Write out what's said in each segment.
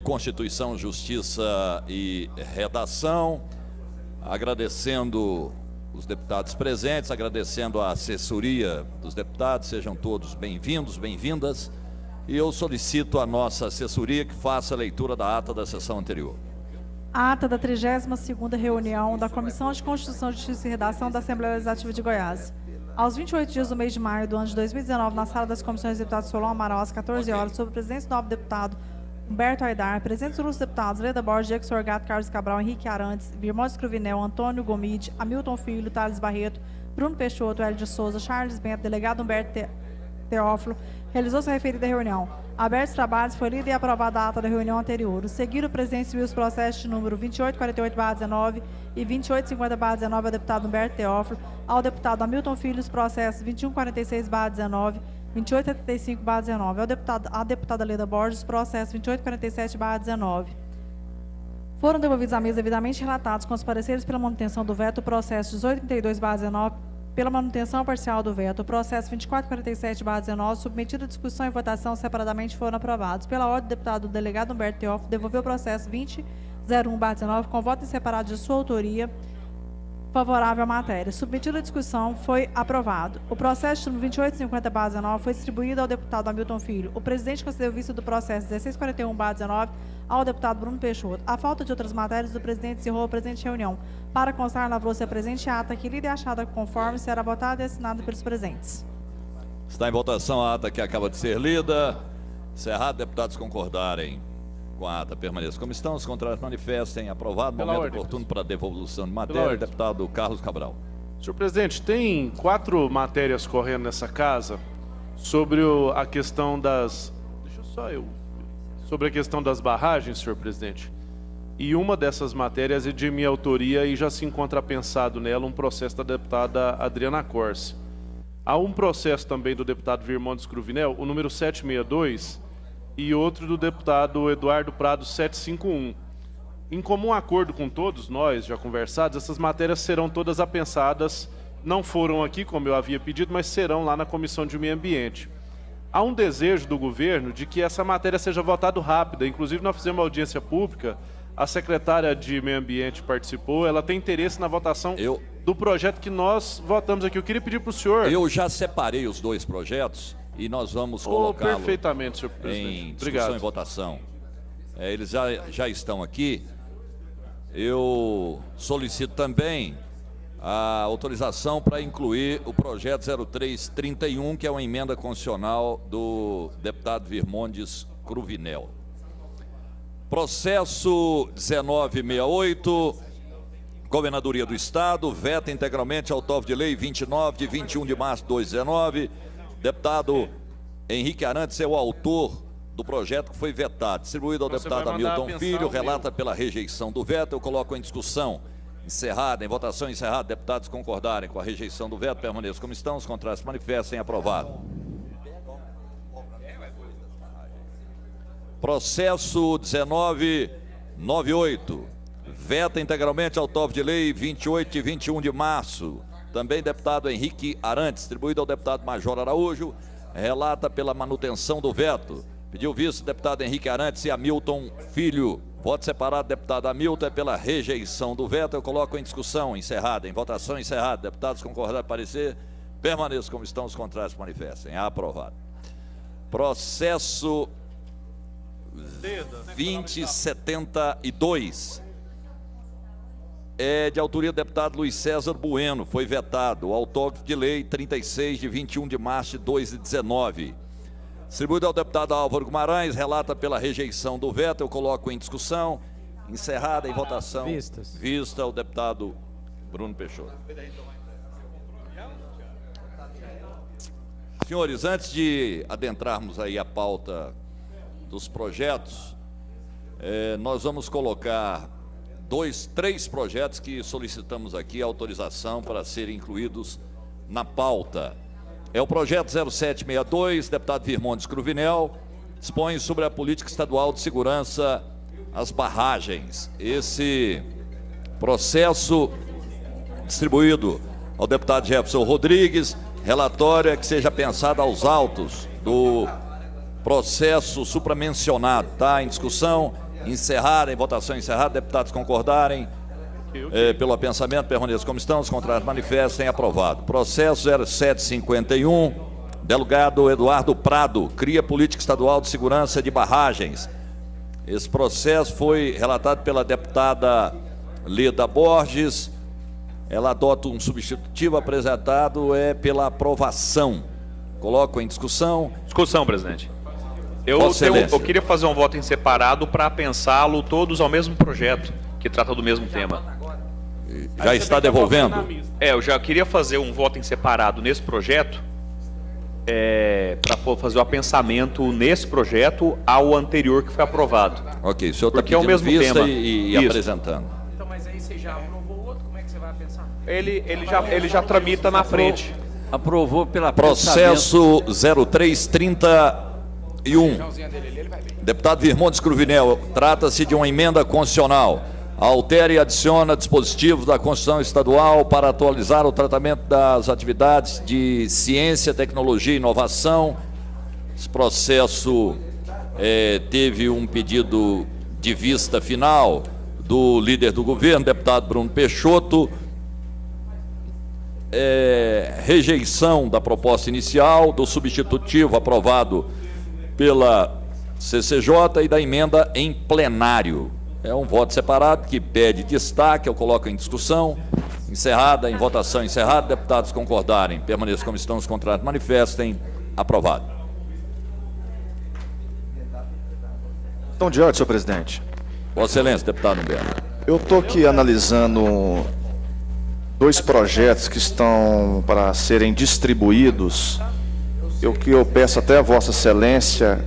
Constituição, Justiça e Redação, agradecendo os deputados presentes, agradecendo a assessoria dos deputados, sejam todos bem-vindos, bem-vindas, e eu solicito à nossa assessoria que faça a leitura da ata da sessão anterior. A ata da 32ª reunião da Comissão de Constituição, Justiça e Redação da Assembleia Legislativa de Goiás. Aos 28 dias do mês de maio do ano de 2019, na sala das comissões do deputado Solon Amaral, às 14 horas, sob a presidência do novo deputado Humberto Aidar, presentes os deputados Leda Borges, Diego Sorgato, Carlos Cabral, Henrique Arantes, Virmões Cruvinel, Antônio Gomide, Hamilton Filho, Thales Barreto, Bruno Peixoto, Hélio de Souza, Charles Bento, delegado Humberto Teófilo, realizou-se a referida reunião. Abertos os trabalhos, foi lida e aprovada a ata da reunião anterior. O seguir, o presidente civil os processos de número 2848/19 e 2850/19 ao deputado Humberto Teófilo, ao deputado Hamilton Filho os processos 2146/19, 2875/19, à deputada Leda Borges, processo 2847/19. Foram devolvidos à mesa devidamente relatados com os pareceres pela manutenção do veto, o processo 1832/19, pela manutenção parcial do veto, o processo 2447/19, submetido à discussão e votação separadamente, foram aprovados. Pela ordem do deputado delegado Humberto Teófilo, devolveu o processo 2001/19, com voto em separado de sua autoria, favorável à matéria. Submetido à discussão, foi aprovado. O processo número 2850/19 foi distribuído ao deputado Hamilton Filho. O presidente concedeu vista do processo 1641/19 ao deputado Bruno Peixoto. A falta de outras matérias, o presidente encerrou a presente reunião. Para constar, lavrou-se a presente ata, que lida e achada conforme será votada e assinada pelos presentes. Está em votação a ata que acaba de ser lida. Encerrado, deputados concordarem com a ata, permaneçam como estão, os contrários manifestem. Aprovado. Momento oportuno para devolução de matéria. Deputado Carlos Cabral. Senhor presidente, tem 4 matérias correndo nessa casa sobre a questão das... sobre a questão das barragens, senhor presidente. E uma dessas matérias é de minha autoria e já se encontra pensado nela um processo da deputada Adriana Corse. Há um processo também do deputado Virmontes Cruvinel, o número 762, e outro do deputado Eduardo Prado 751. Em comum acordo com todos nós, já conversados, essas matérias serão todas apensadas, não foram aqui, como eu havia pedido, mas serão lá na Comissão de Meio Ambiente. Há um desejo do governo de que essa matéria seja votada rápida, inclusive nós fizemos uma audiência pública, a secretária de Meio Ambiente participou, ela tem interesse na votação do projeto que nós votamos aqui. Eu queria pedir para o senhor... Eu já separei os 2 projetos e nós vamos colocá-los perfeitamente, senhor presidente. Em discussão Obrigado. e votação. Eles já estão aqui. Eu solicito também a autorização para incluir o projeto 0331, que é uma emenda constitucional do deputado Virmontes Cruvinel. Processo 1968, Governadoria do Estado, veta integralmente autor de lei 29, de 21 de março de 2019. Deputado Henrique Arantes é o autor do projeto que foi vetado. Distribuído ao deputado Hamilton Filho, relata pela rejeição do veto. Eu coloco em discussão encerrada, em votação encerrada. Deputados concordarem com a rejeição do veto, permaneçam como estão. Os contrários manifestem. Aprovado. Processo 1998, veta integralmente autor de lei 28 e 21 de março. Também deputado Henrique Arantes, distribuído ao deputado Major Araújo, relata pela manutenção do veto. Pediu visto deputado Henrique Arantes e Hamilton Filho. Voto separado, deputado Hamilton, é pela rejeição do veto. Eu coloco em discussão encerrada, em votação encerrada. Deputados concordarem, parecer, permaneçam como estão, os contrários manifestem. Aprovado. Processo 2072 é de autoria do deputado Luiz César Bueno, foi vetado. O autor de lei 36, de 21 de março de 2019. Distribuído ao deputado Álvaro Guimarães, relata pela rejeição do veto. Eu coloco em discussão, encerrada em votação. Vista o deputado Bruno Peixoto. Senhores, antes de adentrarmos aí a pauta dos projetos, nós vamos colocar 3 projetos que solicitamos aqui a autorização para serem incluídos na pauta. É o projeto 0762, deputado Virmontes Cruvinel, dispõe sobre a política estadual de segurança às barragens. Esse processo distribuído ao deputado Jefferson Rodrigues, relatório é que seja pensado aos autos do processo supramencionado, tá? Em discussão, encerrada, em votação encerrada, deputados concordarem pelo apensamento, permaneçam como estão, os contrários manifestem, aprovado. Processo 0751, delegado Eduardo Prado, cria política estadual de segurança de barragens. Esse processo foi relatado pela deputada Leda Borges. Ela adota um substitutivo apresentado pela aprovação. Coloco em discussão. Discussão, presidente. Eu queria fazer um voto em separado para pensá-lo todos ao mesmo projeto, que trata do mesmo tema. Já está devolvendo? Eu já queria fazer um voto em separado nesse projeto, para fazer o apensamento nesse projeto ao anterior que foi aprovado. Ok, o senhor está Porque é o pedindo mesmo vista tema. e Isso. apresentando. Então, mas aí você já aprovou o outro, como é que você vai pensar? Ele já tramita na frente. Aprovou pela Processo 0331. Deputado Virmontes Cruvinel, trata-se de uma emenda constitucional. Altera e adiciona dispositivos da Constituição Estadual para atualizar o tratamento das atividades de ciência, tecnologia e inovação. Esse processo teve um pedido de vista final do líder do governo, deputado Bruno Peixoto. Rejeição da proposta inicial, do substitutivo aprovado pela CCJ e da emenda em plenário. É um voto separado que pede destaque, eu coloco em discussão. Encerrada, em votação encerrada, deputados concordarem, permaneçam como estão, os contrários manifestem, aprovado. Então, de ordem, senhor presidente. Vossa Excelência, deputado Humberto. Eu estou aqui analisando dois projetos que estão para serem distribuídos. Eu peço até a Vossa Excelência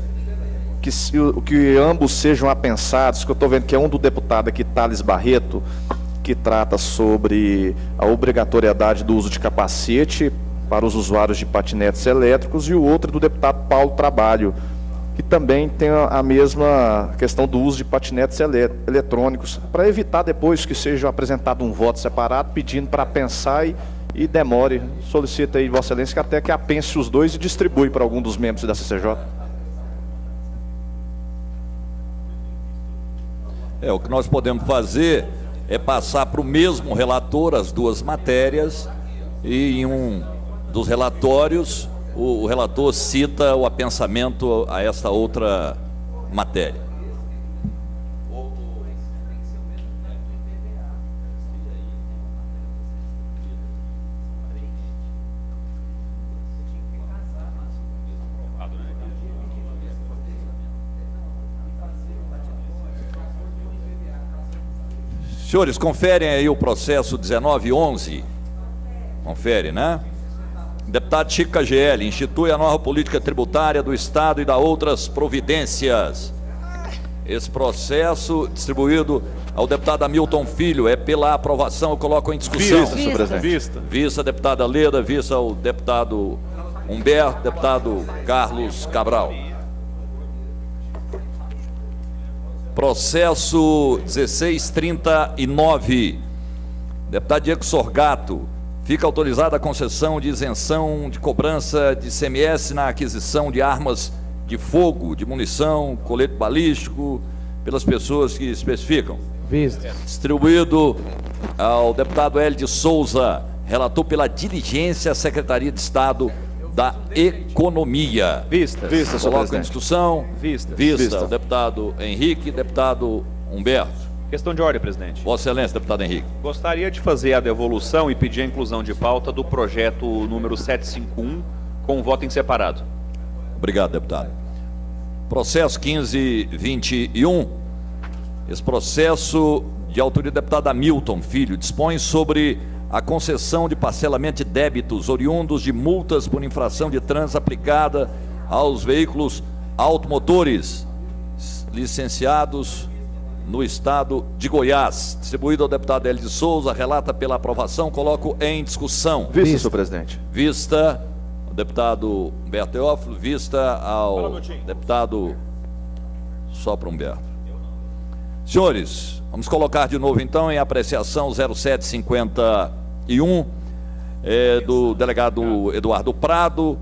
que ambos sejam apensados, que eu estou vendo que é um do deputado aqui, Thales Barreto, que trata sobre a obrigatoriedade do uso de capacete para os usuários de patinetes elétricos, e o outro do deputado Paulo Trabalho, que também tem a mesma questão do uso de patinetes eletrônicos, para evitar depois que seja apresentado um voto separado, pedindo para pensar e demore. Solicito aí, Vossa Excelência, que até que apense os dois e distribui para algum dos membros da CCJ. O que nós podemos fazer é passar para o mesmo relator as duas matérias, e em um dos relatórios o relator cita o apensamento a esta outra matéria. Senhores, conferem aí o processo 1911. Confere, né? Deputado Chico KGL, institui a nova política tributária do Estado e dá outras providências. Esse processo distribuído ao deputado Hamilton Filho é pela aprovação, eu coloco em discussão. Vista, senhor presidente. Vista a deputada Leda, vista o deputado Humberto, deputado Carlos Cabral. Processo 1639, deputado Diego Sorgato, fica autorizada a concessão de isenção de cobrança de ICMS na aquisição de armas de fogo, de munição, colete balístico, pelas pessoas que especificam. Vista. Distribuído ao deputado Hélio de Souza, relator pela diligência à Secretaria de Estado da Economia. Vista. Vista, senhor Coloco em presidente. discussão. Vista. Vista. O deputado Henrique, deputado Humberto. Questão de ordem, presidente. Vossa Excelência, deputado Henrique. Gostaria de fazer a devolução e pedir a inclusão de pauta do projeto número 751 com voto em separado. Obrigado, deputado. Processo 1521. Esse processo de autoria do deputado Hamilton Filho dispõe sobre a concessão de parcelamento de débitos oriundos de multas por infração de trânsito aplicada aos veículos automotores licenciados no estado de Goiás. Distribuído ao deputado Hélio de Souza, relata pela aprovação, coloco em discussão. Vista, senhor presidente. Vista o deputado Humberto Teófilo, vista ao deputado Sopra Humberto. Senhores, vamos colocar de novo então em apreciação 0751, do delegado Eduardo Prado,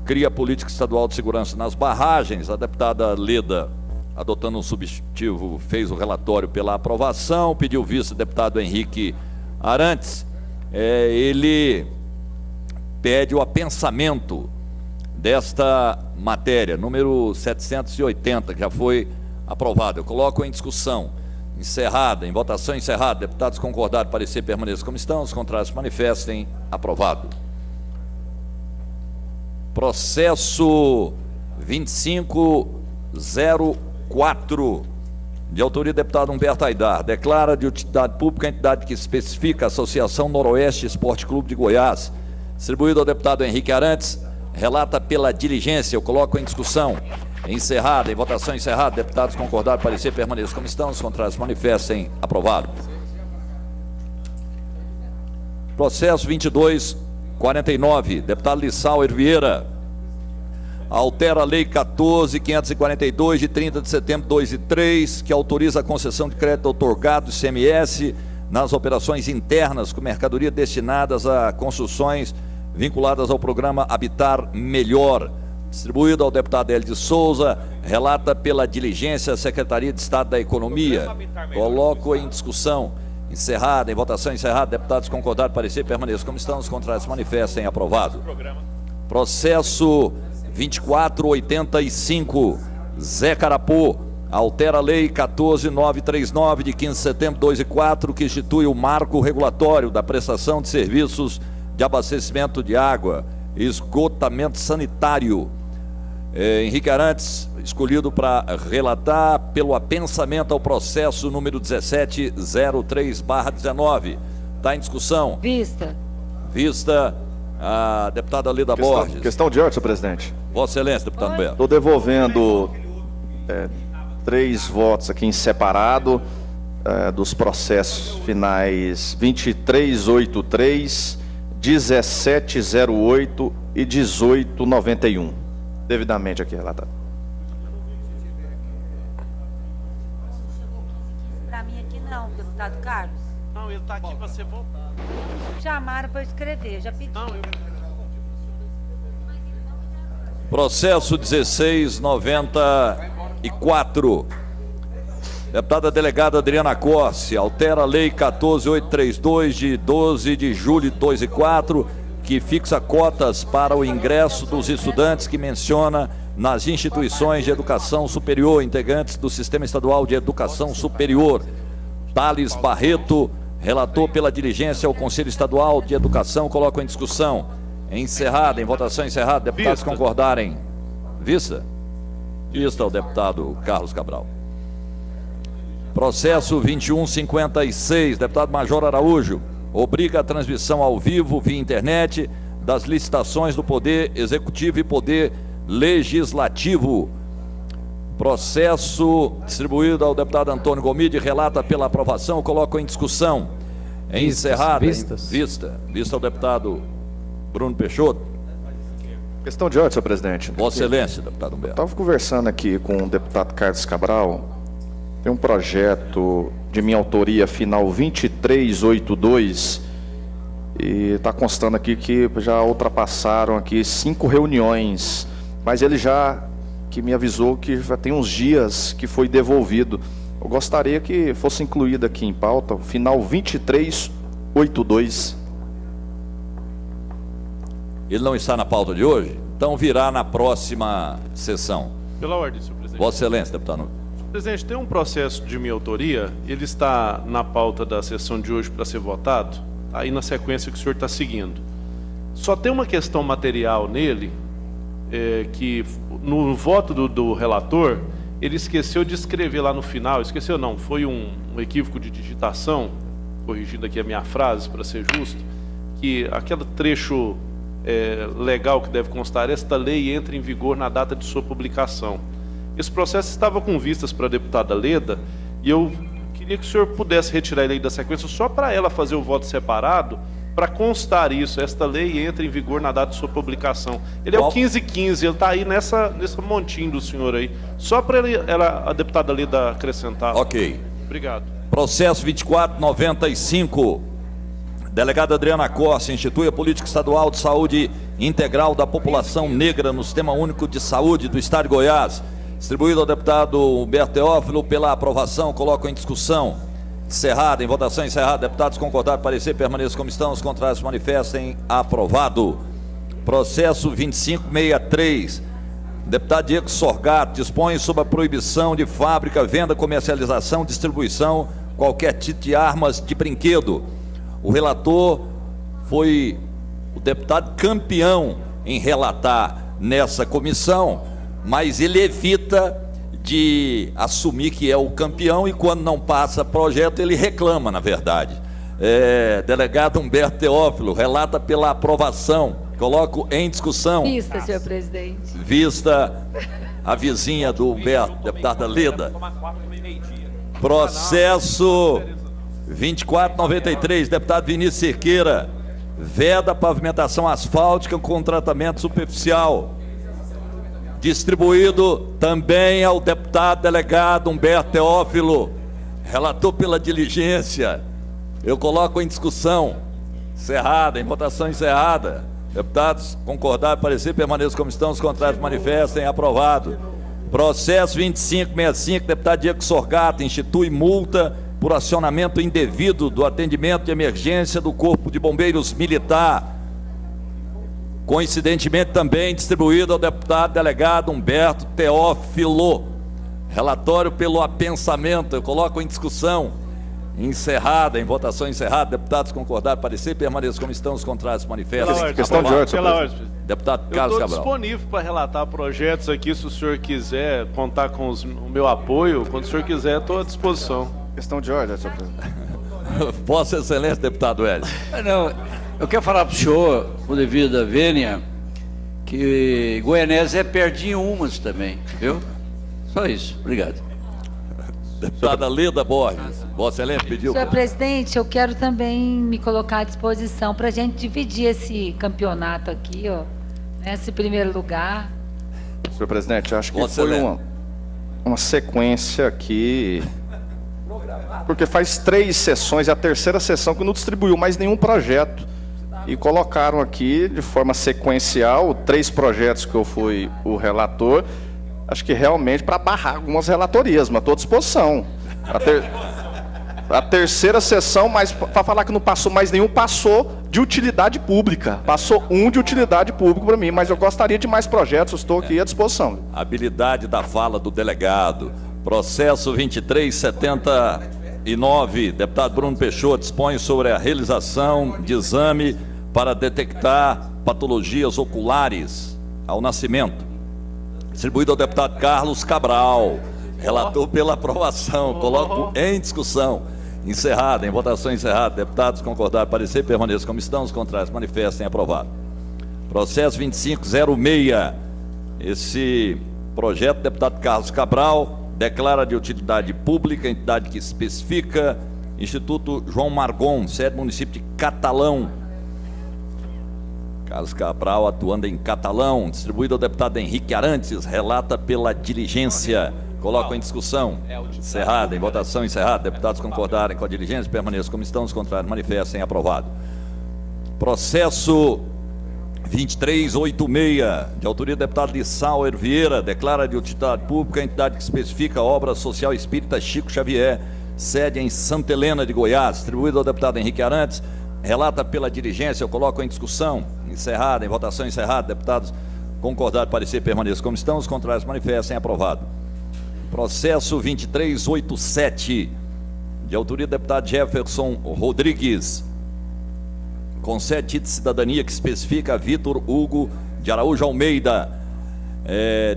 cria política estadual de segurança nas barragens. A deputada Leda adotando um substitutivo, fez o relatório pela aprovação, pediu vista o deputado Henrique Arantes. Ele pede o apensamento desta matéria, número 780, que já foi aprovada. Eu coloco em discussão. Encerrada, em votação encerrada. Deputados concordaram, parecer permaneça como estão. Os contrários manifestem. Aprovado. Processo 2504, de autoria do deputado Humberto Aidar. Declara de utilidade pública a entidade que especifica a Associação Noroeste Esporte Clube de Goiás. Distribuído ao deputado Henrique Arantes. Relata pela diligência. Eu coloco em discussão. Encerrada, em votação encerrada, deputados concordaram, parecer permaneça como estão, os contrários manifestem. Aprovado. Processo 2249, deputado Lissauer Vieira. Altera a Lei 14.542, de 30 de setembro de 2003, que autoriza a concessão de crédito outorgado ICMS nas operações internas com mercadoria destinadas a construções vinculadas ao programa Habitar Melhor. Distribuído ao deputado Hélio de Souza, relata pela diligência Secretaria de Estado da Economia. Coloco em discussão. Encerrada, em votação encerrada, deputados concordaram, parecer permaneça como estão, os contrários manifestem. Aprovado. Processo 2485, Zé Carapô. Altera a Lei 14.939, de 15 de setembro de 2004, que institui o marco regulatório da prestação de serviços de abastecimento de água e esgotamento sanitário. Henrique Arantes, escolhido para relatar pelo apensamento ao processo número 1703/19. Está em discussão. Vista. Vista a deputada Leda Borges. Questão de ordem, senhor presidente. Vossa Excelência, deputado Beto. Estou devolvendo 3 votos aqui em separado dos processos finais 2383, 1708 e 1891. Devidamente aqui relatado. Para mim aqui não, deputado Carlos. Não, ele está aqui para ser votado. Chamaram para eu escrever, já pedi. Processo 1694. Deputada delegada Adriana Corsi, altera a Lei 14.832, de 12 de julho de 2004, que fixa cotas para o ingresso dos estudantes, que menciona nas instituições de educação superior, integrantes do Sistema Estadual de Educação Superior. Thales Barreto, relator pela diligência ao Conselho Estadual de Educação, coloco em discussão. Encerrada, em votação encerrada, deputados Vista. concordarem. Vista? Vista ao deputado Carlos Cabral. Processo 2156, deputado Major Araújo. Obriga a transmissão ao vivo, via internet, das licitações do Poder Executivo e Poder Legislativo. Processo distribuído ao deputado Antônio Gomide, relata pela aprovação, coloco em discussão. Encerrada, vista ao deputado Bruno Peixoto. Questão de ordem, senhor presidente. Vossa Excelência, deputado Humberto. Estava conversando aqui com o deputado Carlos Cabral. Tem um projeto de minha autoria final 2382 e está constando aqui que já ultrapassaram aqui 5 reuniões, mas ele já que me avisou que já tem uns dias que foi devolvido. Eu gostaria que fosse incluído aqui em pauta o final 2382. Ele não está na pauta de hoje? Então virá na próxima sessão. Pela ordem, senhor presidente. Vossa Excelência, deputado. Presidente, tem um processo de minha autoria, ele está na pauta da sessão de hoje para ser votado, tá aí na sequência que o senhor está seguindo. Só tem uma questão material nele, que no voto do relator, ele esqueceu de escrever lá no final, esqueceu não, foi um equívoco de digitação, corrigindo aqui a minha frase para ser justo, que aquele trecho legal que deve constar, esta lei entra em vigor na data de sua publicação. Esse processo estava com vistas para a deputada Leda e eu queria que o senhor pudesse retirar ele aí da sequência só para ela fazer o voto separado, para constar isso, esta lei entra em vigor na data de sua publicação. Ele é o 1515, ele está aí nesse montinho do senhor aí, só para a deputada Leda acrescentar. Ok. Obrigado. Processo 2495. Delegada Adriana Corsi, institui a política estadual de saúde integral da população negra no Sistema Único de Saúde do Estado de Goiás. Distribuído ao deputado Humberto Teófilo pela aprovação, coloco em discussão. Encerrada, em votação encerrada. Deputados concordaram, parecer, permaneçam como estão. Os contrários manifestem. Aprovado. Processo 2563. Deputado Diego Sorgato dispõe sobre a proibição de fábrica, venda, comercialização, distribuição, qualquer tipo de armas de brinquedo. O relator foi o deputado campeão em relatar nessa comissão, mas ele evita de assumir que é o campeão e quando não passa projeto ele reclama, na verdade. Delegado Humberto Teófilo, relata pela aprovação. Coloco em discussão. Vista, senhor presidente. Vista a vizinha do Humberto, deputada Leda. Processo 2493, deputado Vinícius Cerqueira. Veda pavimentação asfáltica com tratamento superficial. Distribuído também ao deputado delegado Humberto Teófilo, relator pela diligência. Eu coloco em discussão. Encerrada, em votação encerrada. Deputados concordaram, parecer, permaneçam como estão. Os contrários manifestem. Aprovado. Processo 2565, deputado Diego Sorgato, institui multa por acionamento indevido do atendimento de emergência do Corpo de Bombeiros Militar. Coincidentemente também distribuído ao deputado delegado Humberto Teófilo. Relatório pelo apensamento, eu coloco em discussão. Encerrada, em votação encerrada. Deputados concordaram, parecer, permaneçam como estão. Os contrários manifestam. Questão de ordem, Pela ordem. Deputado Eu Carlos estou Cabral. disponível para relatar projetos aqui, se o senhor quiser contar com o meu apoio. Quando o senhor quiser, estou à disposição. Questão de ordem, senhor presidente. Vossa Excelência, deputado Hélio. Não, eu quero falar para o senhor, com devida vênia, que Goianésia é pertinho umas também, viu? Só isso, obrigado. Deputada Leda Borges. Vossa Excelência pediu. Senhor presidente, eu quero também me colocar à disposição para a gente dividir esse campeonato aqui, ó, nesse primeiro lugar. Senhor presidente, eu acho que Vossa foi Excelência. uma sequência aqui, porque faz 3 sessões, é a terceira sessão que não distribuiu mais nenhum projeto. E colocaram aqui de forma sequencial 3 projetos que eu fui o relator, acho que realmente para barrar algumas relatorias, mas estou à disposição. A terceira sessão, mas para falar que não passou mais nenhum, passou de utilidade pública. Passou um de utilidade pública para mim, mas eu gostaria de mais projetos, estou aqui à disposição. Habilidade da fala do delegado. Processo 2379, deputado Bruno Peixoto dispõe sobre a realização de exame para detectar patologias oculares ao nascimento. Distribuído ao deputado Carlos Cabral, relator pela aprovação. Coloco em discussão. Encerrada, em votação encerrada. Deputados concordaram, parecer, permaneçam como estão. Os contrários manifestem. Aprovado. Processo 2506. Esse projeto, deputado Carlos Cabral, declara de utilidade pública, entidade que especifica, Instituto João Margon, sede município de Catalão. Carlos Cabral atuando em Catalão. Distribuído ao deputado Henrique Arantes, relata pela diligência. Coloco em discussão. Encerrada, em votação encerrada. Deputados concordarem com a diligência, permaneçam como estão. Os contrários manifestem. Aprovado. Processo 2386, de autoria do deputado Lissauer Vieira, declara de utilidade pública a entidade que especifica a obra social espírita Chico Xavier, sede em Santa Helena de Goiás. Distribuído ao deputado Henrique Arantes, relata pela diligência. Eu coloco em discussão. Encerrada, em votação encerrada. Deputados concordaram, parecer, permaneçam como estão. Os contrários manifestem. Aprovado. Processo 2387, de autoria do deputado Jefferson Rodrigues, concede título de cidadania que especifica Vitor Hugo de Araújo Almeida.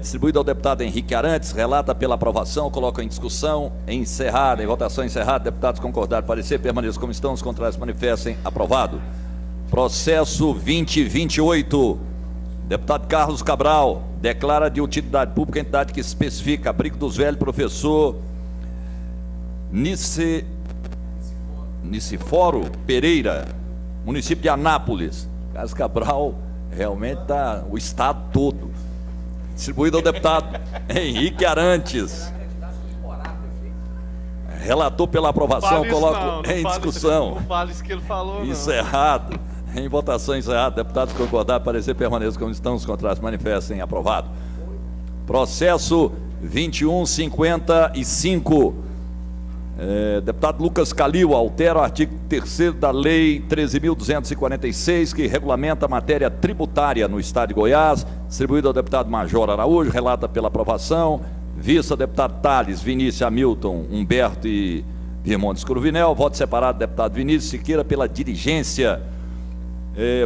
Distribuído ao deputado Henrique Arantes, relata pela aprovação. Coloca em discussão. Encerrada, em votação encerrada. Deputados concordaram, parecer, permaneçam como estão. Os contrários manifestem. Aprovado. Processo 2028, deputado Carlos Cabral, declara de utilidade pública a entidade que especifica Abrigo dos Velhos, professor Niciforo Pereira, município de Anápolis. Carlos Cabral realmente está o estado todo. Distribuído ao deputado Henrique Arantes, relator pela aprovação. Coloco em discussão. Não fale isso que ele falou, não. Encerrado. Em votação encerrada. Deputados concordaram, parecer, permaneçam como estão. Os contrários manifestem. Aprovado. Processo 2155. Deputado Lucas Calil altera o artigo 3º da Lei 13.246, que regulamenta a matéria tributária no Estado de Goiás, distribuído ao deputado Major Araújo, relata pela aprovação, vista deputado Tales, Vinícius, Hamilton, Humberto e Virmontes Cruvinel, voto separado deputado Vinícius Siqueira pela dirigência,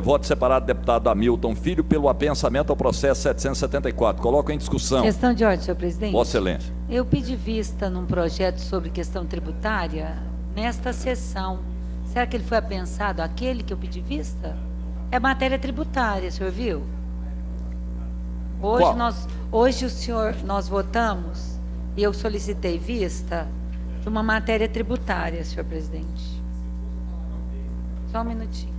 voto separado deputado Hamilton Filho pelo apensamento ao processo 774. Coloco em discussão. Questão de ordem, senhor presidente. Vossa Excelência. Eu pedi vista num projeto sobre questão tributária nesta sessão. Será que ele foi apensado, aquele que eu pedi vista? É matéria tributária, o senhor viu? Qual? Hoje nós votamos e eu solicitei vista de uma matéria tributária, senhor presidente. Só um minutinho.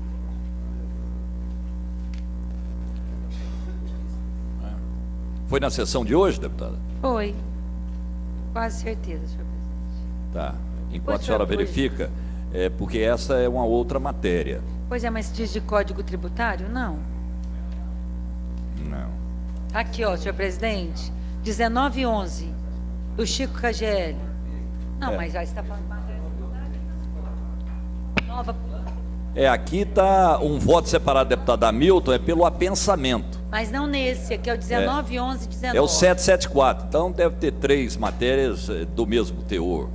Foi na sessão de hoje, deputada? Foi. Quase certeza, senhor presidente. Tá. Enquanto Pois a senhora é, pois. verifica, porque essa é uma outra matéria. Pois é, mas diz de Código Tributário? Não. Não. Aqui, ó, senhor presidente, 1911, do Chico KGL. Não, mas já está falando de matéria tributária. Nova. Aqui está um voto separado, deputado Hamilton, pelo apensamento. Mas não nesse, aqui é o 1911, 19. É o 774, então deve ter 3 matérias do mesmo teor.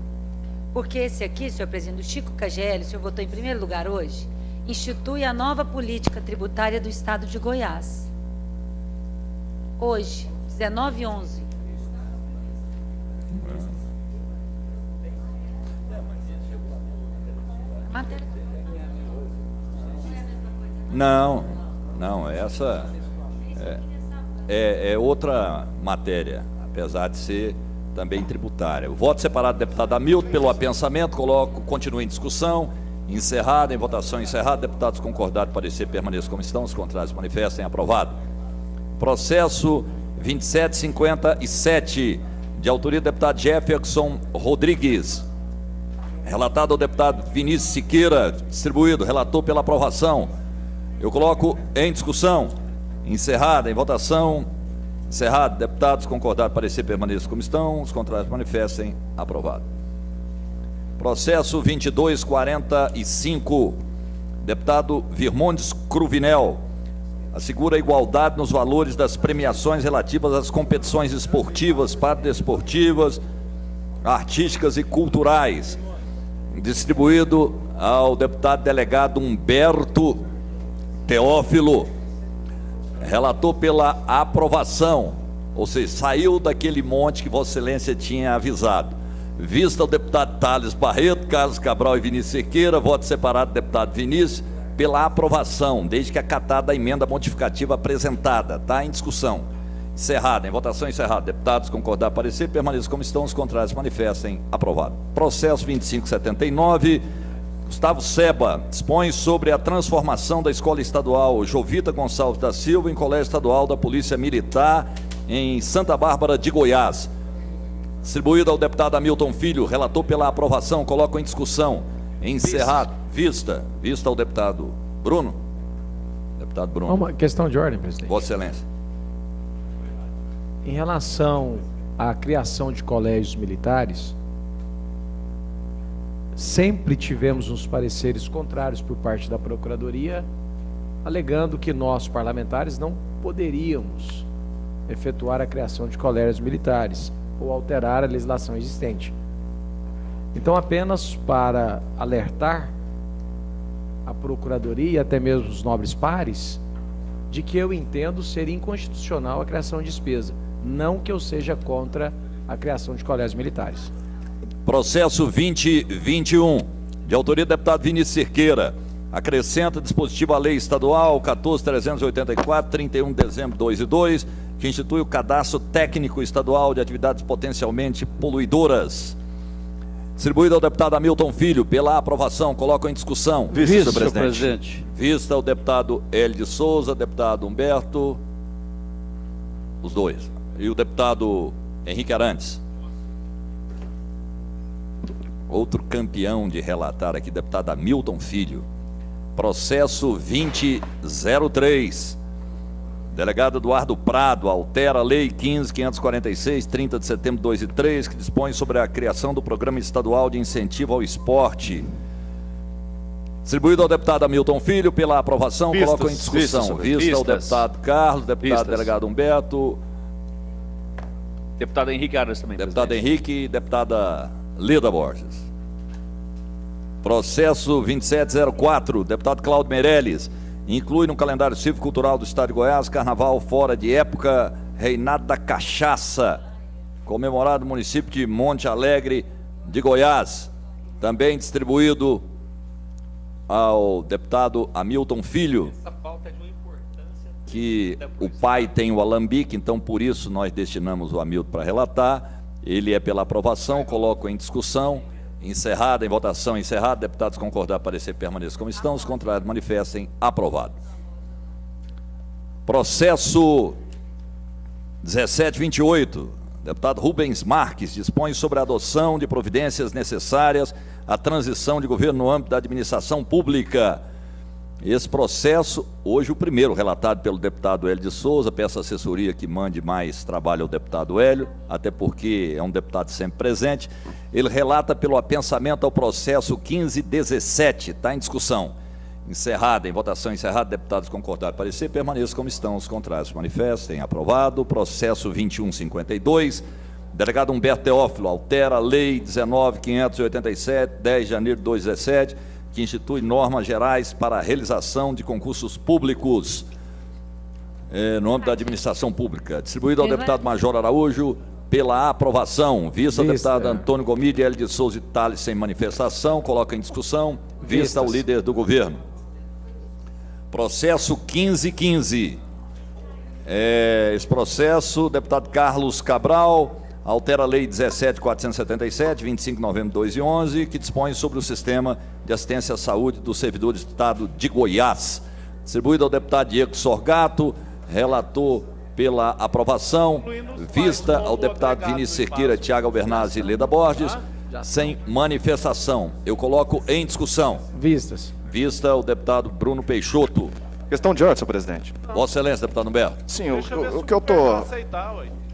Porque esse aqui, senhor presidente, do Chico KGL, o senhor votou em primeiro lugar hoje, institui a nova política tributária do Estado de Goiás. Hoje, 1911. Matéria. Não, essa é outra matéria, apesar de ser também tributária. O voto separado do deputado Hamilton pelo apensamento, continua em discussão, encerrado, em votação encerrada, deputados concordados, parecer permaneçam como estão, os contrários manifestem, aprovado. Processo 2757, de autoria do deputado Jefferson Rodrigues, relatado ao deputado Vinícius Siqueira, distribuído, relator pela aprovação. Eu coloco em discussão, encerrada, em votação, encerrado, deputados concordados, parecer permaneçam como estão, os contrários manifestem, aprovado. Processo 2245, deputado Virmontes Cruvinel, assegura a igualdade nos valores das premiações relativas às competições esportivas, paradesportivas, artísticas e culturais, distribuído ao deputado delegado Humberto Teófilo, relator pela aprovação, ou seja, saiu daquele monte que Vossa Excelência tinha avisado. Vista o deputado Tales Barreto, Carlos Cabral e Vinícius Siqueira, voto separado do deputado Vinícius, pela aprovação, desde que acatada a emenda modificativa apresentada. Está em discussão. Encerrada, em votação encerrada. Deputados concordar, parecer, permaneçam como estão, os contrários manifestem, aprovado. Processo 2579, Gustavo Seba dispõe sobre a transformação da Escola Estadual Jovita Gonçalves da Silva em Colégio Estadual da Polícia Militar em Santa Bárbara de Goiás. Distribuído ao deputado Hamilton Filho, relator pela aprovação, coloco em discussão. Encerrado. Vista ao deputado Bruno. Deputado Bruno. Uma questão de ordem, presidente. Vossa Excelência. Em relação à criação de colégios militares, sempre tivemos uns pareceres contrários por parte da Procuradoria, alegando que nós, parlamentares, não poderíamos efetuar a criação de colégios militares ou alterar a legislação existente. Então, apenas para alertar a Procuradoria e até mesmo os nobres pares de que eu entendo ser inconstitucional a criação de despesa, não que eu seja contra a criação de colégios militares. Processo 2021, de autoria do deputado Vinícius Siqueira, acrescenta dispositivo à Lei Estadual 14.384, 31 de dezembro de 2002, que institui o Cadastro Técnico Estadual de Atividades Potencialmente Poluidoras. Distribuído ao deputado Hamilton Filho, pela aprovação, coloco em discussão. Vista, senhor presidente. Vista ao deputado Hélio de Souza, deputado Humberto, os dois, e o deputado Henrique Arantes. Outro campeão de relatar aqui, deputado Hamilton Filho. Processo 2003, Delegado Eduardo Prado altera a Lei 15.546, 30 de setembro de 2003, que dispõe sobre a criação do Programa Estadual de Incentivo ao Esporte. Distribuído ao deputado Hamilton Filho pela aprovação, coloco em discussão. Vista ao deputado Carlos, deputado delegado Humberto, Deputado Henrique Aras também. deputado Henrique e deputada Leda Borges. Processo 2704, deputado Cláudio Meirelles. Inclui no calendário cívico-cultural do Estado de Goiás, Carnaval fora de época, Reinado da Cachaça, comemorado no município de Monte Alegre de Goiás. Também distribuído ao deputado Hamilton Filho, que o pai tem o alambique, então por isso nós destinamos o Hamilton para relatar. Ele é pela aprovação, coloco em discussão. Encerrada, em votação encerrada, deputados concordar, parecer, permaneçam como estão, os contrários manifestem, aprovado. Processo 1728, deputado Rubens Marques, dispõe sobre a adoção de providências necessárias à transição de governo no âmbito da administração pública. Esse processo, hoje o primeiro, relatado pelo deputado Hélio de Souza, peço à assessoria que mande mais trabalho ao deputado Hélio, até porque é um deputado sempre presente. Ele relata pelo apensamento ao processo 1517, está em discussão. Encerrada, em votação encerrada, deputados concordaram, parecer, permaneçam como estão, os contrários manifestem, aprovado. Processo 2152, delegado Humberto Teófilo, altera a Lei 19.587, 10 de janeiro de 2017, que institui normas gerais para a realização de concursos públicos no âmbito da administração pública. Distribuído ao deputado Major Araújo pela aprovação. Vista ao deputado Antônio Gomide, Hélio de Souza e Tales sem manifestação. Coloca em discussão. Vista ao líder do governo. Processo 1515. Esse processo, deputado Carlos Cabral, altera a Lei 17.477, 25 de novembro de 2011, que dispõe sobre o sistema de assistência à saúde dos servidores do Estado de Goiás. Distribuído ao deputado Diego Sorgato, relator pela aprovação. Vista ao deputado Vinícius Cerqueira, Tiago Albernaz e Leda Borges, sem manifestação. Eu coloco em discussão. Vistas. Vista ao deputado Bruno Peixoto. Questão de ordem, senhor presidente. Vossa Excelência, deputado Humberto. Sim, o que eu tô...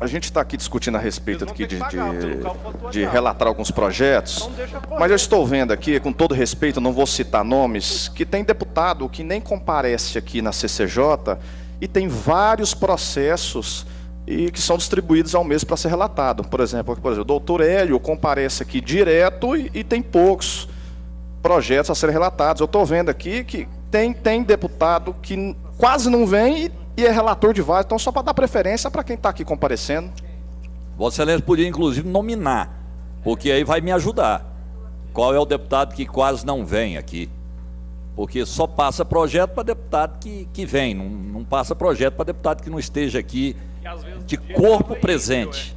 A gente está aqui discutindo a respeito aqui de relatar alguns projetos, mas eu estou vendo aqui, com todo respeito, não vou citar nomes, que tem deputado que nem comparece aqui na CCJ e tem vários processos e que são distribuídos ao mês para ser relatado. Por exemplo, o doutor Hélio comparece aqui direto e tem poucos projetos a serem relatados. Eu estou vendo aqui que tem deputado que quase não vem e é relator de vários, então só para dar preferência para quem está aqui comparecendo. Vossa Excelência podia, inclusive, nominar, porque aí vai me ajudar. Qual é o deputado que quase não vem aqui? Porque só passa projeto para deputado que vem, não passa projeto para deputado que não esteja aqui de corpo presente.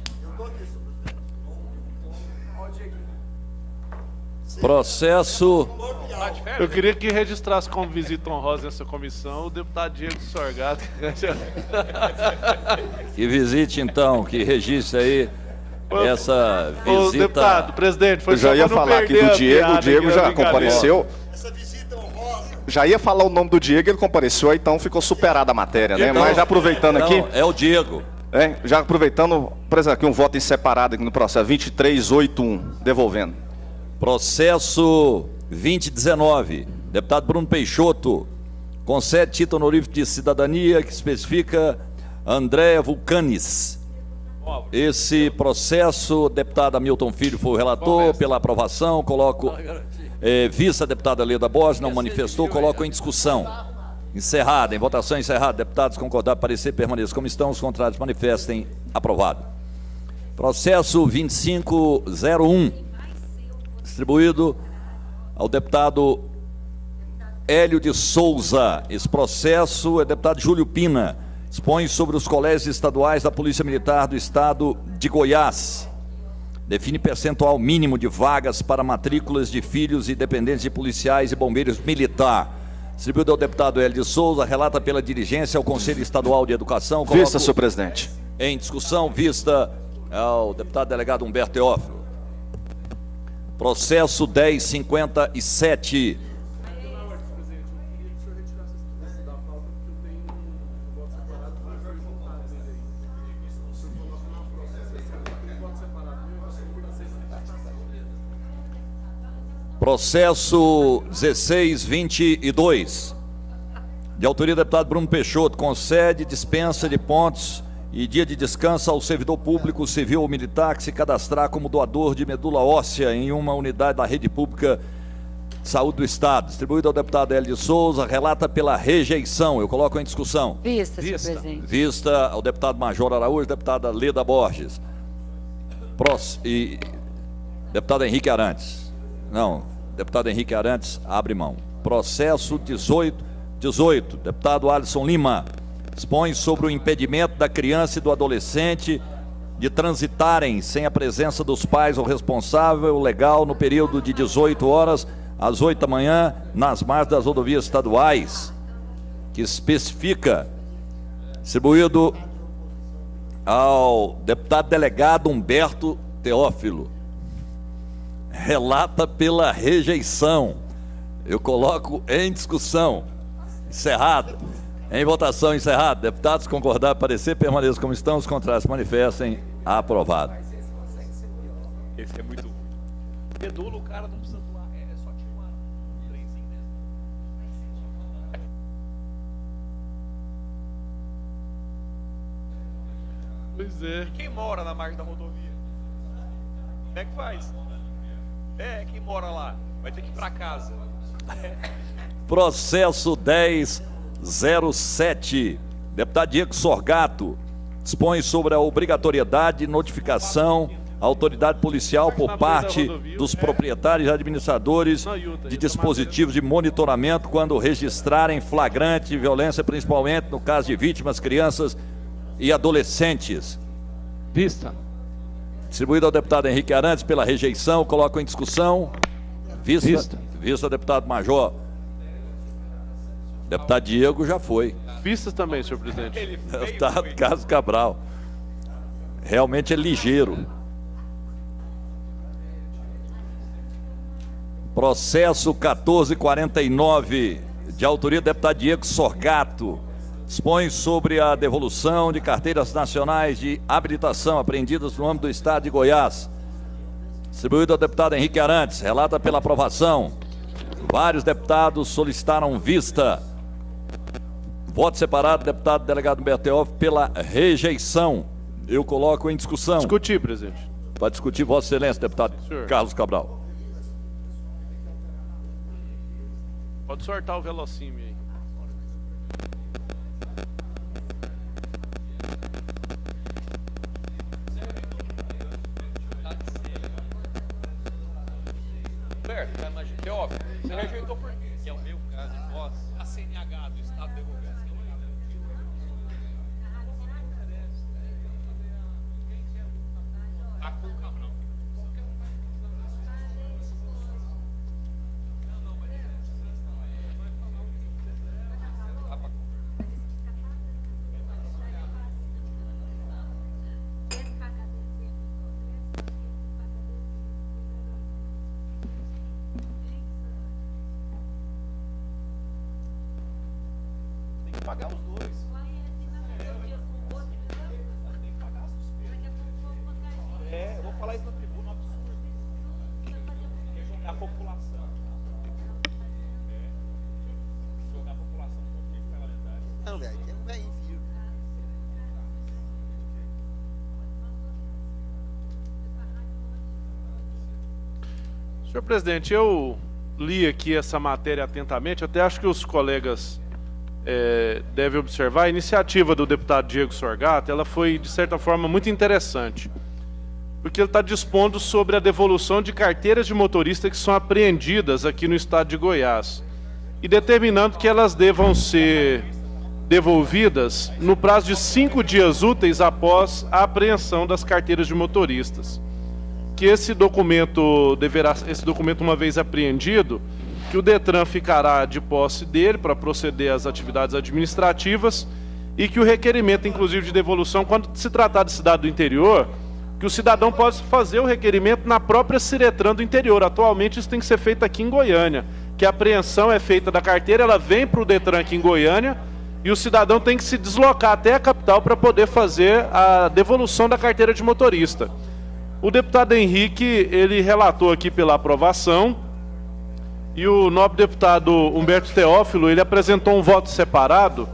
Processo... Eu queria que registrasse como visita honrosa essa comissão o deputado Diego Sorgato. Que visite, então, que registre aí essa visita. Ô, deputado, presidente, foi eu já ia falar aqui do Diego, o Diego já compareceu. Já ia falar o nome do Diego, ele compareceu, então ficou superada a matéria, né? Então, mas já aproveitando aqui... É o Diego. Já aproveitando, por exemplo, aqui um voto em separado aqui no processo 2381, devolvendo. Processo 2019, deputado Bruno Peixoto, concede título honorífico de cidadania que especifica Andréa Vulcanes. Esse processo, deputado Hamilton Filho foi o relator, pela aprovação, coloco, vista a deputada Leda Borges, não manifestou, coloco em discussão. Encerrada, em votação encerrada, deputados concordaram, parecer, permaneçam como estão, os contrários manifestem, aprovado. Processo 2501, distribuído ao deputado Hélio de Souza. Esse processo é deputado Júlio Pina, expõe sobre os colégios estaduais da Polícia Militar do Estado de Goiás. Define percentual mínimo de vagas para matrículas de filhos e dependentes de policiais e bombeiros militar. Distribuído ao deputado Hélio de Souza, relata pela dirigência ao Conselho Estadual de Educação. Vista, senhor presidente. Em discussão, vista ao deputado delegado Humberto Teófilo. Processo 1057. Processo 1622, de autoria do deputado Bruno Peixoto, concede dispensa de pontos e dia de descanso ao servidor público, civil ou militar que se cadastrar como doador de medula óssea em uma unidade da rede pública de saúde do Estado. Distribuído ao deputado Hélio de Souza, relata pela rejeição. Eu coloco em discussão. Vista, senhor presidente. Vista ao deputado Major Araújo, deputada Leda Borges. Deputado Henrique Arantes. Não, deputado Henrique Arantes abre mão. Processo 18, deputado Alisson Lima. Expõe sobre o impedimento da criança e do adolescente de transitarem sem a presença dos pais ou responsável legal no período de 18 horas às 8 da manhã nas margens das rodovias estaduais, que especifica, distribuído ao deputado delegado Humberto Teófilo. Relata pela rejeição. Eu coloco em discussão. Encerrado. Em votação, encerrado. Deputados concordar, parecer, permaneçam como estão. Os contrários manifestem. Aprovado. Esse é muito ruim. Medula, o cara não precisa doar. É só tinha um trenzinho mesmo. Pois é. E quem mora na margem da rodovia? Como é que faz? Quem mora lá? Vai ter que ir pra casa. Processo 1007. Deputado Diego Sorgato dispõe sobre a obrigatoriedade de notificação à autoridade policial por parte dos proprietários e administradores de dispositivos de monitoramento quando registrarem flagrante violência, principalmente no caso de vítimas, crianças e adolescentes. Vista. Distribuído ao deputado Henrique Arantes pela rejeição, coloco em discussão. Vista. Vista, deputado Major. Deputado Diego já foi. Vistas também, senhor presidente. Deputado Carlos Cabral. Realmente é ligeiro. Processo 1449, de autoria do deputado Diego Sorgato. Dispõe sobre a devolução de carteiras nacionais de habilitação apreendidas no âmbito do Estado de Goiás. Distribuído ao deputado Henrique Arantes. Relata pela aprovação. Vários deputados solicitaram vista. Voto separado, deputado delegado Humberto Teófilo, pela rejeição. Eu coloco em discussão. Discutir, presidente. Para discutir, Vossa Excelência, deputado Senhor. Carlos Cabral. Pode sortar o velocímio aí. Certo, mas Teófilo, você rejeitou por quê? Que é o meu caso, nós, a CNH do Estado devolveu. Tá com o Cabral. Pagar os dois. Eu vou falar isso na tribuna, absurdo. Jogar a população. Jogar a população no conflito parlamentar. Não, velho, que não é enfio. Senhor presidente, eu li aqui essa matéria atentamente, até acho que os colegas devem observar. A iniciativa do deputado Diego Sorgato, ela foi, de certa forma, muito interessante, porque ele está dispondo sobre a devolução de carteiras de motorista que são apreendidas aqui no estado de Goiás, e determinando que elas devam ser devolvidas no prazo de 5 dias úteis após a apreensão das carteiras de motoristas. Que esse documento, uma vez apreendido, que o Detran ficará de posse dele para proceder às atividades administrativas, e que o requerimento, inclusive, de devolução, quando se tratar de cidade do interior, que o cidadão possa fazer o requerimento na própria Ciretran do interior. Atualmente isso tem que ser feito aqui em Goiânia, que a apreensão é feita da carteira, ela vem para o Detran aqui em Goiânia, e o cidadão tem que se deslocar até a capital para poder fazer a devolução da carteira de motorista. O deputado Henrique, ele relatou aqui pela aprovação, E o nobre deputado Humberto Teófilo, ele apresentou um voto separado.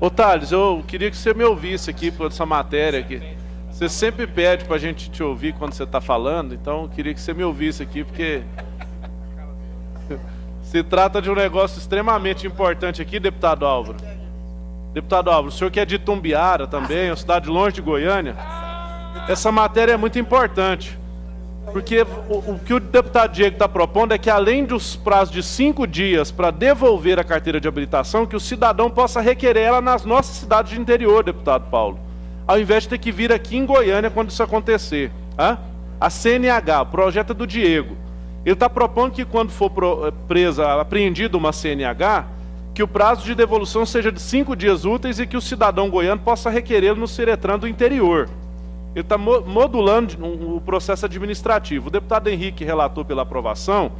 Ô Thales, eu queria que você me ouvisse aqui por essa matéria aqui. Você sempre pede pra gente te ouvir quando você tá falando, então eu queria que você me ouvisse aqui, porque se trata de um negócio extremamente importante aqui, deputado Álvaro. Deputado Álvaro, o senhor que é de Tumbiara também, uma cidade longe de Goiânia, essa matéria é muito importante, porque o que o deputado Diego está propondo é que, além dos prazos de 5 dias para devolver a carteira de habilitação, que o cidadão possa requerer ela nas nossas cidades de interior, deputado Paulo, ao invés de ter que vir aqui em Goiânia quando isso acontecer. A CNH, o projeto é do Diego. Ele está propondo que, quando for apreendida uma CNH, que o prazo de devolução seja de 5 dias úteis e que o cidadão goiano possa requerê-lo no Ciretran do interior. Ele está modulando o processo administrativo. O deputado Henrique relatou pela aprovação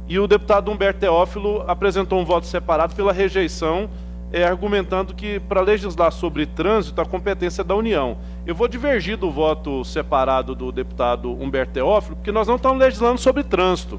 e o deputado Humberto Teófilo apresentou um voto separado pela rejeição, argumentando que, para legislar sobre trânsito, a competência é da União. Eu vou divergir do voto separado do deputado Humberto Teófilo, porque nós não estamos legislando sobre trânsito.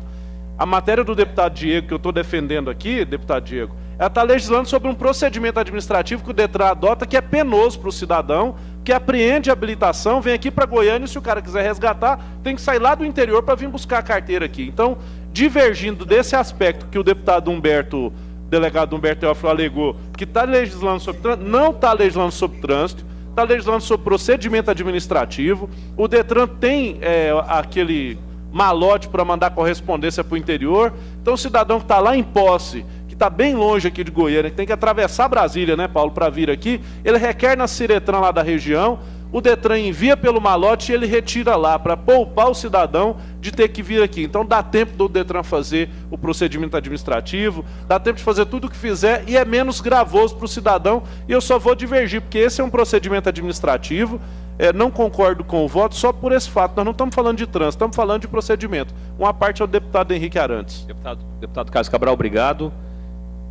A matéria do deputado Diego, que eu estou defendendo aqui, deputado Diego, ela está legislando sobre um procedimento administrativo que o Detran adota, que é penoso para o cidadão, que apreende a habilitação, vem aqui para Goiânia, e se o cara quiser resgatar, tem que sair lá do interior para vir buscar a carteira aqui. Então, divergindo desse aspecto que o deputado Humberto, delegado Humberto Teófilo alegou, que está legislando sobre trânsito, não está legislando sobre trânsito, está legislando sobre procedimento administrativo. O Detran tem aquele malote para mandar correspondência para o interior. Então, o cidadão que está lá em Posse, que está bem longe aqui de Goiânia, que tem que atravessar Brasília, né, Paulo, para vir aqui, ele requer na Ciretran lá da região, o Detran envia pelo malote e ele retira lá, para poupar o cidadão de ter que vir aqui. Então dá tempo do Detran fazer o procedimento administrativo, dá tempo de fazer tudo o que fizer e é menos gravoso para o cidadão. E eu só vou divergir, porque esse é um procedimento administrativo. Não concordo com o voto só por esse fato. Nós não estamos falando de trânsito, estamos falando de procedimento. Uma parte é o deputado Henrique Arantes. Deputado Carlos Cabral, obrigado.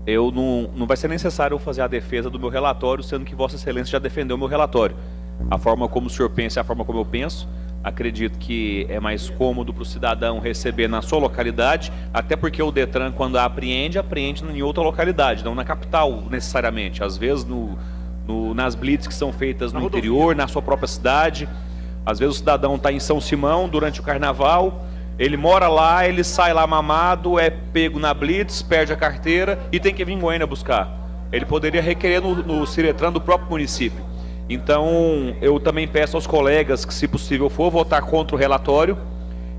Não vai ser necessário eu fazer a defesa do meu relatório, sendo que Vossa Excelência já defendeu o meu relatório. A forma como o senhor pensa é a forma como eu penso. Acredito que é mais cômodo para o cidadão receber na sua localidade, até porque o Detran, quando apreende em outra localidade, não na capital necessariamente. Às vezes nas blitz que são feitas no interior, na sua própria cidade. Às vezes o cidadão está em São Simão durante o carnaval, ele mora lá, ele sai lá mamado, é pego na blitz, perde a carteira e tem que vir em Goiânia buscar. Ele poderia requerer no Ciretran do próprio município. Então, eu também peço aos colegas que, se possível for, votar contra o relatório,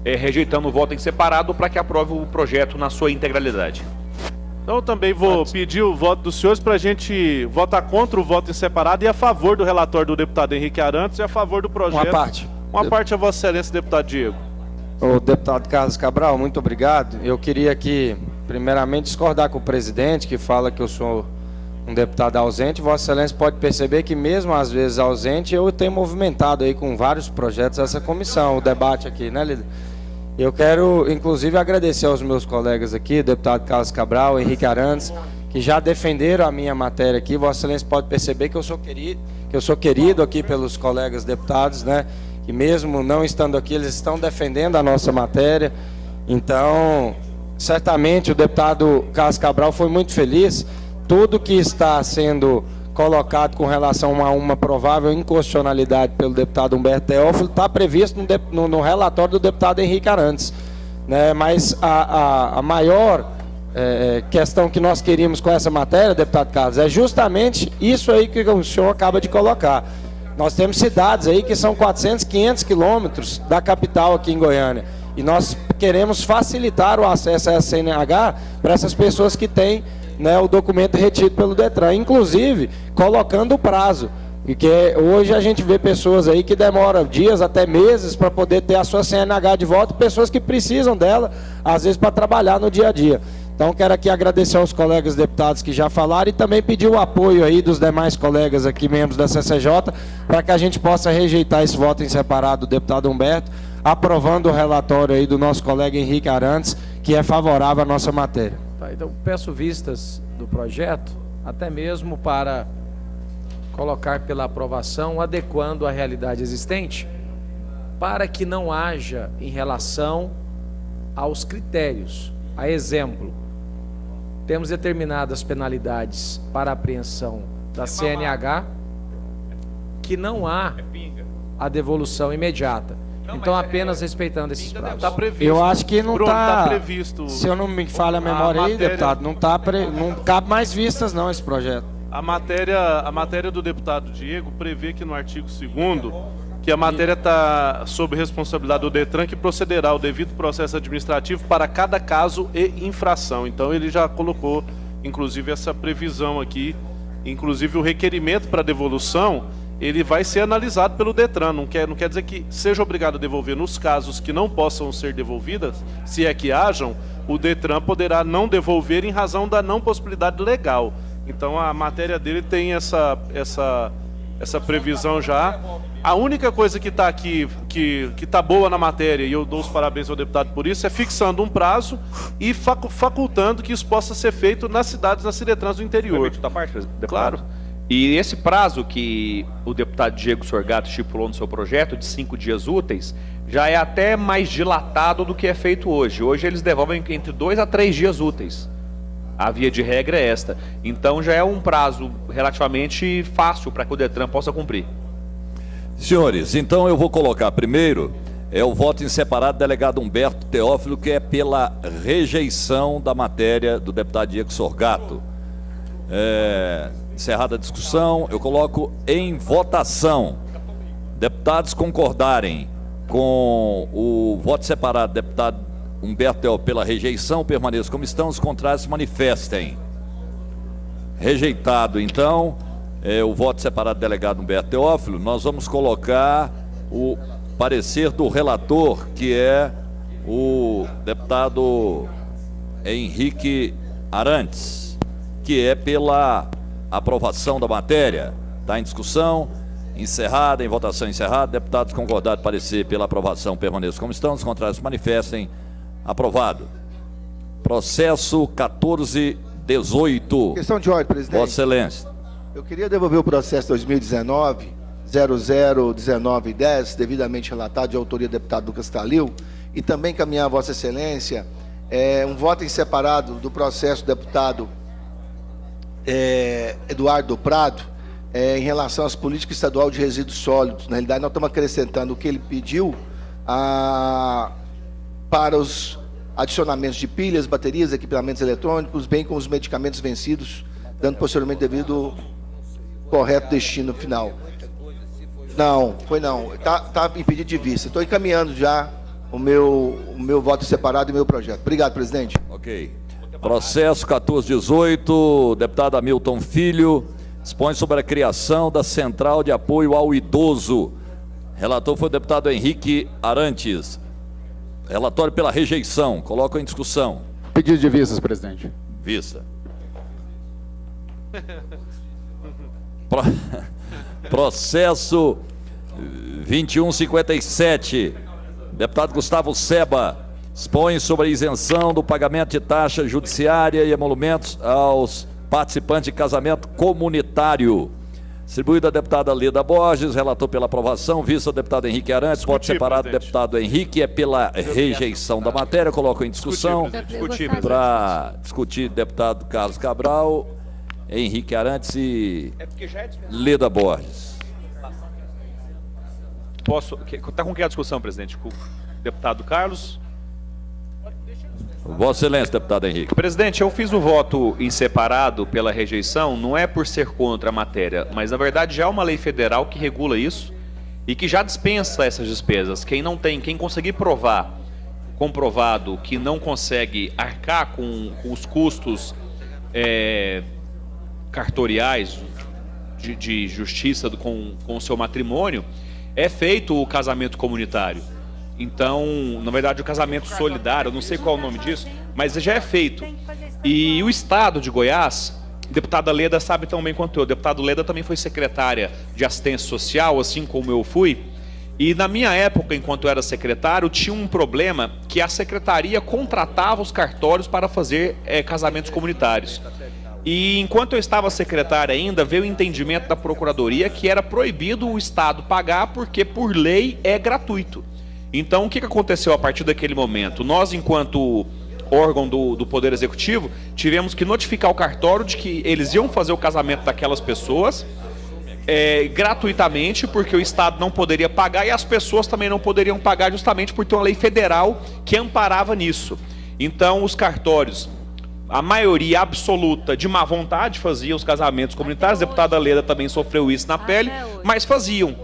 rejeitando o voto em separado, para que aprove o projeto na sua integralidade. Então, eu também vou pedir o voto dos senhores para a gente votar contra o voto em separado e a favor do relatório do deputado Henrique Arantes e a favor do projeto. Uma parte a Vossa Excelência, deputado Diego. O deputado Carlos Cabral, muito obrigado. Eu queria aqui, primeiramente, discordar com o presidente, que fala que eu sou um deputado ausente. Vossa Excelência pode perceber que, mesmo às vezes ausente, eu tenho movimentado aí com vários projetos essa comissão, o debate aqui, né, líder? Eu quero, inclusive, agradecer aos meus colegas aqui, deputado Carlos Cabral, Henrique Arantes, que já defenderam a minha matéria aqui. Vossa Excelência pode perceber que eu sou querido aqui pelos colegas deputados, né? Que mesmo não estando aqui, eles estão defendendo a nossa matéria. Então, certamente o deputado Carlos Cabral foi muito feliz. Tudo que está sendo colocado com relação a uma provável inconstitucionalidade pelo deputado Humberto Teófilo está previsto no relatório do deputado Henrique Arantes, né? Mas a maior questão que nós queríamos com essa matéria, deputado Carlos, é justamente isso aí que o senhor acaba de colocar. Nós temos cidades aí que são 400, 500 quilômetros da capital aqui em Goiânia. E nós queremos facilitar o acesso a CNH para essas pessoas que têm, né, o documento retido pelo Detran, inclusive colocando o prazo, porque hoje a gente vê pessoas aí que demoram dias até meses para poder ter a sua CNH de volta, pessoas que precisam dela, às vezes, para trabalhar no dia a dia. Então, quero aqui agradecer aos colegas deputados que já falaram e também pedir o apoio aí dos demais colegas aqui, membros da CCJ, para que a gente possa rejeitar esse voto em separado do deputado Humberto, aprovando o relatório aí do nosso colega Henrique Arantes, que é favorável à nossa matéria. Tá, então, peço vistas do projeto, até mesmo para colocar pela aprovação, adequando a realidade existente, para que não haja em relação aos critérios. A exemplo, temos determinadas penalidades para apreensão da CNH que não há a devolução imediata. Então, apenas respeitando esses prazos. Tá previsto. Eu acho que não Bruno, está. tá previsto. Se eu não me falha a memória aí, matéria- deputado, não cabe mais vistas não esse projeto. A matéria do deputado Diego prevê que no artigo 2º que a matéria está sob responsabilidade do DETRAN, que procederá ao devido processo administrativo para cada caso e infração. Então ele já colocou, inclusive, essa previsão aqui, inclusive o requerimento para devolução, ele vai ser analisado pelo DETRAN, não quer dizer que seja obrigado a devolver nos casos que não possam ser devolvidas, se é que hajam, o DETRAN poderá não devolver em razão da não possibilidade legal. Então a matéria dele tem essa previsão já. A única coisa que está aqui, que está boa na matéria, e eu dou os parabéns ao deputado por isso, é fixando um prazo e facultando que isso possa ser feito nas cidades, nas Ciretrans do interior. Permite outra parte, deputado? Claro. E esse prazo que o deputado Diego Sorgato estipulou no seu projeto, de 5 dias úteis, já é até mais dilatado do que é feito hoje. Hoje eles devolvem entre 2 a 3 dias úteis. A via de regra é esta. Então já é um prazo relativamente fácil para que o DETRAN possa cumprir. Senhores, então eu vou colocar primeiro o voto em separado do delegado Humberto Teófilo, que é pela rejeição da matéria do deputado Diego Sorgato. Encerrada a discussão, eu coloco em votação. Deputados concordarem com o voto separado do deputado Humberto Teófilo pela rejeição, permaneçam como estão, os contrários se manifestem. Rejeitado, então, o voto separado do delegado Humberto Teófilo, nós vamos colocar o parecer do relator, que é o deputado Henrique Arantes, que é pela aprovação da matéria. Está em discussão, encerrada, em votação encerrada. Deputados concordados parecer pela aprovação, permaneçam como estão, os contrários se manifestem. Aprovado. Processo 1418. Questão de ordem, presidente. Vossa Excelência. Eu queria devolver o processo 2019, 001910, devidamente relatado, de autoria do deputado Lucas Calil, e também encaminhar a Vossa Excelência um voto em separado do processo do deputado Eduardo Prado, em relação às políticas estaduais de resíduos sólidos. Na realidade, nós estamos acrescentando o que ele pediu para os adicionamentos de pilhas, baterias, equipamentos eletrônicos, bem como os medicamentos vencidos, dando posteriormente devido correto destino final. Não, foi não. Está em pedido de vista. Estou encaminhando já o meu voto separado e o meu projeto. Obrigado, presidente. Ok. Processo 1418, deputado Hamilton Filho, expõe sobre a criação da Central de Apoio ao Idoso. Relator foi o deputado Henrique Arantes. Relatório pela rejeição. Coloco em discussão. Pedido de vistas, presidente. Vista. Processo 2157. Deputado Gustavo Seba expõe sobre a isenção do pagamento de taxa judiciária e emolumentos aos participantes de casamento comunitário. Distribuído a deputada Leda Borges, relator pela aprovação, vista o deputado Henrique Arantes, voto separado do deputado Henrique, é pela rejeição da matéria, coloco em discussão. Para discutir deputado Carlos Cabral, Henrique Arantes e Leda Borges. Posso... Está com que a discussão, presidente? Com o deputado Carlos? Vossa Excelência, deputado Henrique. Presidente, eu fiz o voto em separado pela rejeição, não é por ser contra a matéria, mas na verdade já é uma lei federal que regula isso e que já dispensa essas despesas. Quem conseguir comprovado que não consegue arcar com os custos cartoriais de justiça com o seu matrimônio, é feito o casamento comunitário. Então, na verdade, o casamento solidário, eu não sei qual é o nome disso, mas já é feito. E o Estado de Goiás, a deputada Leda sabe tão bem quanto eu, a deputada Leda também foi secretária de assistência social, assim como eu fui, e na minha época, enquanto eu era secretário, tinha um problema que a secretaria contratava os cartórios para fazer casamentos comunitários. E enquanto eu estava secretário ainda, veio o entendimento da Procuradoria que era proibido o Estado pagar porque, por lei, é gratuito. Então, o que aconteceu a partir daquele momento? Nós, enquanto órgão do Poder Executivo, tivemos que notificar o cartório de que eles iam fazer o casamento daquelas pessoas gratuitamente, porque o Estado não poderia pagar e as pessoas também não poderiam pagar, justamente por ter uma lei federal que amparava nisso. Então, os cartórios, a maioria absoluta de má vontade, fazia os casamentos comunitários. A deputada Leda também sofreu isso na pele, mas faziam.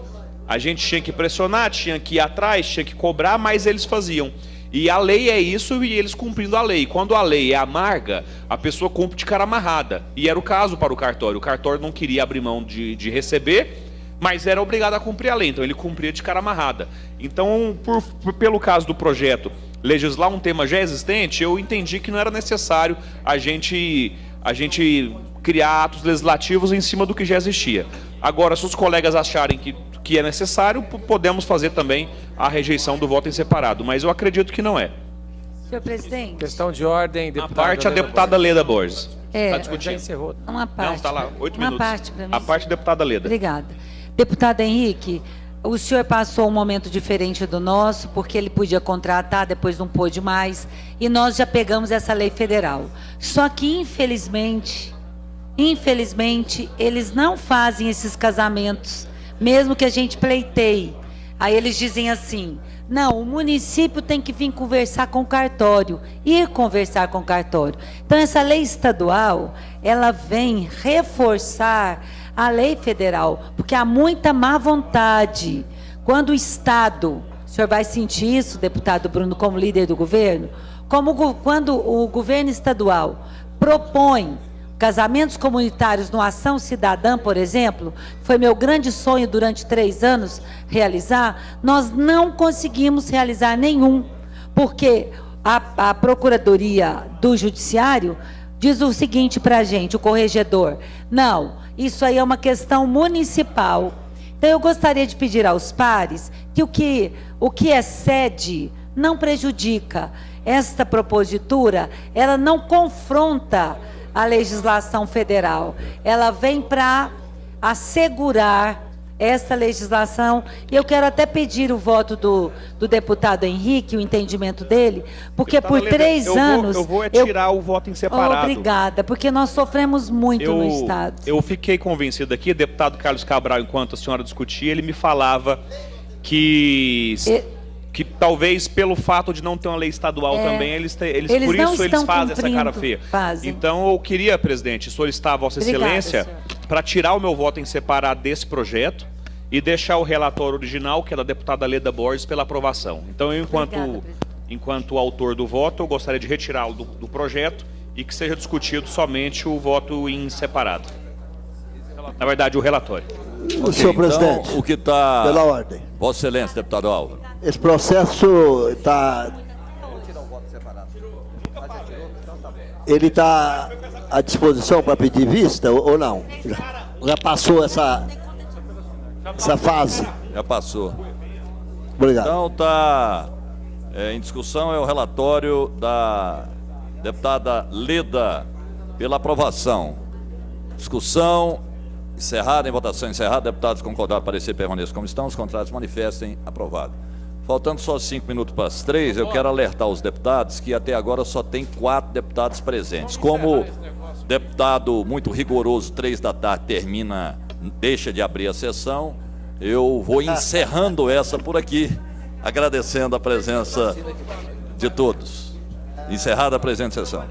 A gente tinha que pressionar, tinha que ir atrás, tinha que cobrar, mas eles faziam. E a lei é isso, e eles cumprindo a lei. Quando a lei é amarga, a pessoa cumpre de cara amarrada. E era o caso para o cartório. O cartório não queria abrir mão de receber, mas era obrigado a cumprir a lei. Então ele cumpria de cara amarrada. Então, pelo caso do projeto legislar um tema já existente, eu entendi que não era necessário a gente criar atos legislativos em cima do que já existia. Agora, se os colegas acharem que é necessário, podemos fazer também a rejeição do voto em separado, mas eu acredito que não é. Senhor presidente. Questão de ordem, deputado. A parte a deputada Leda Borges. Está discutindo. Já encerrou. Uma parte. Não, está lá, 8 uma minutos. parte para mim. A parte da deputada Leda. Obrigada. Deputado Henrique, o senhor passou um momento diferente do nosso, porque ele podia contratar, depois não pôde mais, e nós já pegamos essa lei federal. Só que, infelizmente, eles não fazem esses casamentos, mesmo que a gente pleiteie. Aí eles dizem assim: não, o município tem que vir conversar com o cartório, ir conversar com o cartório. Então, essa lei estadual, ela vem reforçar a lei federal, porque há muita má vontade. Quando o Estado, o senhor vai sentir isso, deputado Bruno, como líder do governo, quando o governo estadual propõe casamentos comunitários no Ação Cidadã, por exemplo, foi meu grande sonho durante 3 anos realizar, nós não conseguimos realizar nenhum, porque a Procuradoria do Judiciário diz o seguinte para a gente, o corregedor: não, isso aí é uma questão municipal. Então, eu gostaria de pedir aos pares que o que excede não prejudica. Esta propositura, ela não confronta a legislação federal. Ela vem para assegurar essa legislação. E eu quero até pedir o voto do deputado Henrique, o entendimento dele, porque deputada por 3 anos... Eu vou tirar o voto em separado. Obrigada, porque nós sofremos muito no Estado. Eu fiquei convencido aqui, deputado Carlos Cabral, enquanto a senhora discutia, ele me falava que talvez pelo fato de não ter uma lei estadual também, eles por isso eles fazem essa cara feia. Então eu queria, presidente, solicitar a Vossa Excelência para tirar o meu voto em separado desse projeto e deixar o relatório original, que é da deputada Leda Borges, pela aprovação. Então eu, enquanto autor do voto, eu gostaria de retirá-lo do projeto e que seja discutido somente o voto em separado. Na verdade, o relatório. Senhor presidente, então, o que está... Pela ordem. Vossa Excelência, deputado Álvaro. Esse processo está... Ele está à disposição para pedir vista ou não? Já passou essa fase? Já passou. Obrigado. Então está em discussão o relatório da deputada Leda pela aprovação. Discussão encerrada, em votação encerrada. Deputados concordaram, parecer, permaneçam como estão. Os contrários manifestem. Aprovado. Faltando só 5 minutos para as 3, eu quero alertar os deputados que até agora só tem 4 deputados presentes. Como deputado muito rigoroso, 3 da tarde termina, deixa de abrir a sessão, eu vou encerrando essa por aqui, agradecendo a presença de todos. Encerrada a presente sessão.